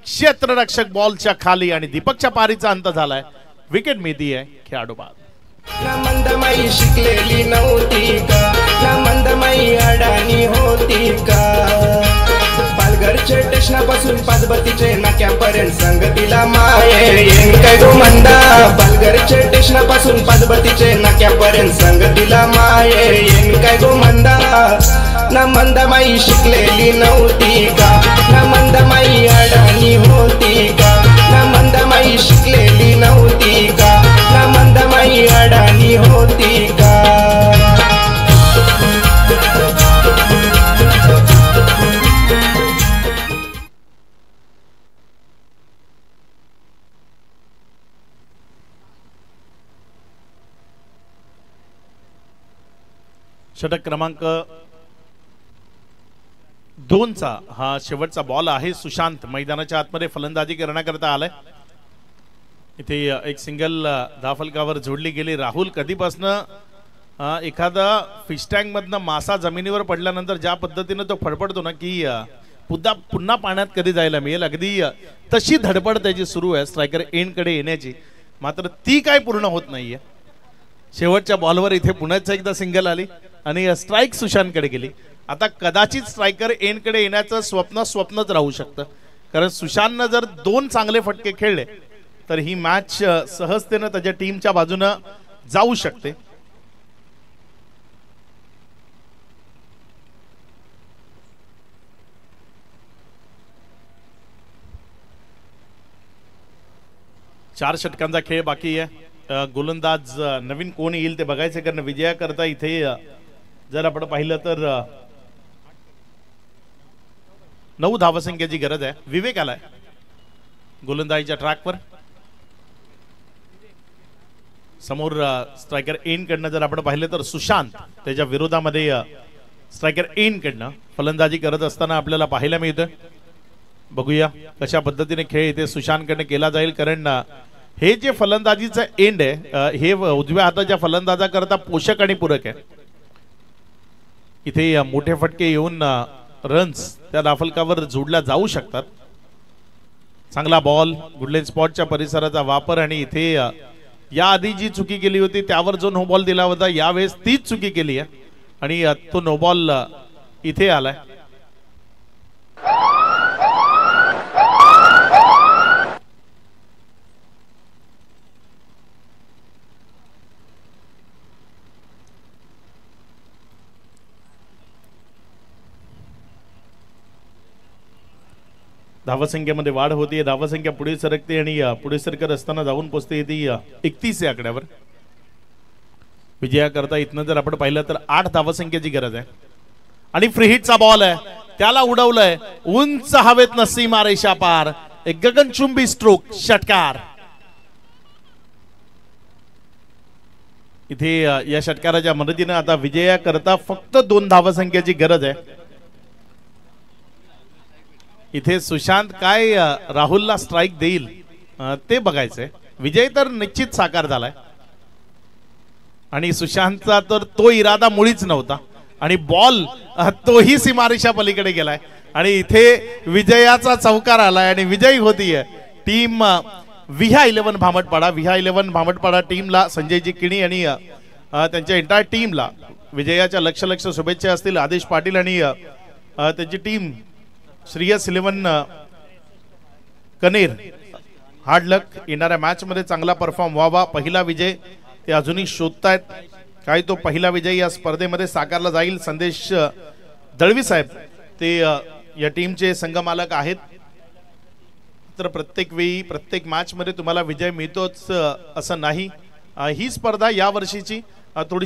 क्षेत्ररक्षक बॉलच्या खाली आणि दीपकच्या पारीचा अंत झालाय. विकेट मिळती आहे खेळाडू बाद. ना मंदमाई शिकलेली नव्हती का, ना मंदमाई अडाणी होती का. पालघरचे स्टेशनापासून पाचबत्तीचे नाक्यापर्यंत संगतीला माये येईन काय गो मंदा. पालघरचे स्टेशनापासून पाचबत्तीचे नाक्यापर्यंत संगतीला माये येईन काय गो मंदा. ना मंदमाई शिकलेली नव्हती का, ना मंदमाई अडाणी होती का. ना मंदमाई शिकलेली नव्हती का, ना मंदमाई अडाणी होती का. षटक क्रमांक 2चा हा शेवटचा बॉल आहे. सुशांत मैदानाच्या आतमध्ये फलंदाजी करण्याकरता आलाय. इथे एक सिंगल धाफलकावर जोडली गेली. राहुल कधीपासनं एखादा फिश टँक मधनं मासा जमिनीवर पडल्यानंतर ज्या पद्धतीने तो फडफडतो ना की पुन्हा पाण्यात कधी जायला मिळेल, अगदी तशी धडपड त्याची सुरू आहे स्ट्रायकर एंडकडे येण्याची, मात्र ती काय पूर्ण होत नाहीये. शेवटच्या बॉलवर इथे पुन्हा एकदा सिंगल आली आणि स्ट्राईक सुशांतकडे गेली. आता कदाचित स्ट्रायकर एंडकडे येण्याचं स्वप्नच राहू शकतं, कारण सुशांतनं जर 2 चांगले फटके खेळले तर ही मॅच सहजतेनं त्याच्या टीमच्या बाजूनं जाऊ शकते. चार षटकांचा खेळ बाकी आहे. गोलंदाज नवीन कोण येईल ते बघायचे, कारण विजयाकरता इथे जर आपण पाहिलं तर 9 धावसंख्येची गरज आहे. विवेक आलाय गोलंदाजीच्या ट्रॅकवर. समोर स्ट्रायकर एंड कडनं जर आपण पाहिलं तर सुशांत त्याच्या विरोधामध्ये स्ट्रायकर एंड कडनं फलंदाजी करत असताना आपल्याला पाहायला मिळतं. बघूया कशा पद्धतीने खेळ इथे सुशांत कडनं केला जाईल, कारण हे जे फलंदाजीचं एंड आहे हे उजव्या हाताच्या फलंदाजा करता पोषक आणि पूरक आहे. इथे मोठे फटके येऊन रन्स त्या दाफलकावर जोडल्या जाऊ शकतात. चांगला बॉल, गुडलेन स्पॉटच्या परिसराचा वापर, आणि इथे याआधी जी चुकी केली होती त्यावर जो नो बॉल दिला होता यावेळेस तीच चुकी केली आहे आणि तो नो बॉल इथे आलाय. धावसंख्येमध्ये वाढ होती. धावसंख्या पुढे सरकते आणि पुढे सरकत असताना जाऊन पोहोचते ती 31 या आकड्यावर. विजयाकरता इथनं जर आपण पाहिलं तर 8 धावसंख्येची गरज आहे. आणि फ्री हिटचा बॉल आहे, त्याला उडवलंय उंच हवेत सीमा रेषा पार. एक गगनचुंबी स्ट्रोक, षटकार. इथे या षटकाराच्या मदतीनं आता विजयाकरता फक्त 2 धावसंख्येची गरज आहे. इथे सुशांत काय राहुलला स्ट्राइक देईल ते बघायचंय. विजय तर निश्चित साकार झालाय आणि सुशांतचा तर तो इरादा मुळीच नव्हता आणि बॉल तोही सीमारेषा पलीकडे गेलाय आणि इथे विजयाचा चौकार आलाय आणि विजयी होतीये टीम विहा 11 भामटपाडा. विहा 11 भामटपाडा टीमला संजयजी किणी आणि त्यांच्या एंटायर टीमला विजयाच्या लक्ष शुभेच्छा असतील. आदेश पाटील आणि त्यांची टीम श्रेयस 11 कनेर, हार्ड लक. येणाऱ्या मॅच मध्ये चांगला परफॉर्म व्हावा. पहिला विजय ते अजूनही शोधतायत, काय तो पहिला विजय या स्पर्धेमध्ये साकारला जाईल. संदेश दळवी साहेब ते या टीमचे संघमालक आहेत. तर प्रत्येक वेळी प्रत्येक मॅच मध्ये तुम्हाला विजय मिळतोच असं नाही. ही स्पर्धा या वर्षीची थोडीशी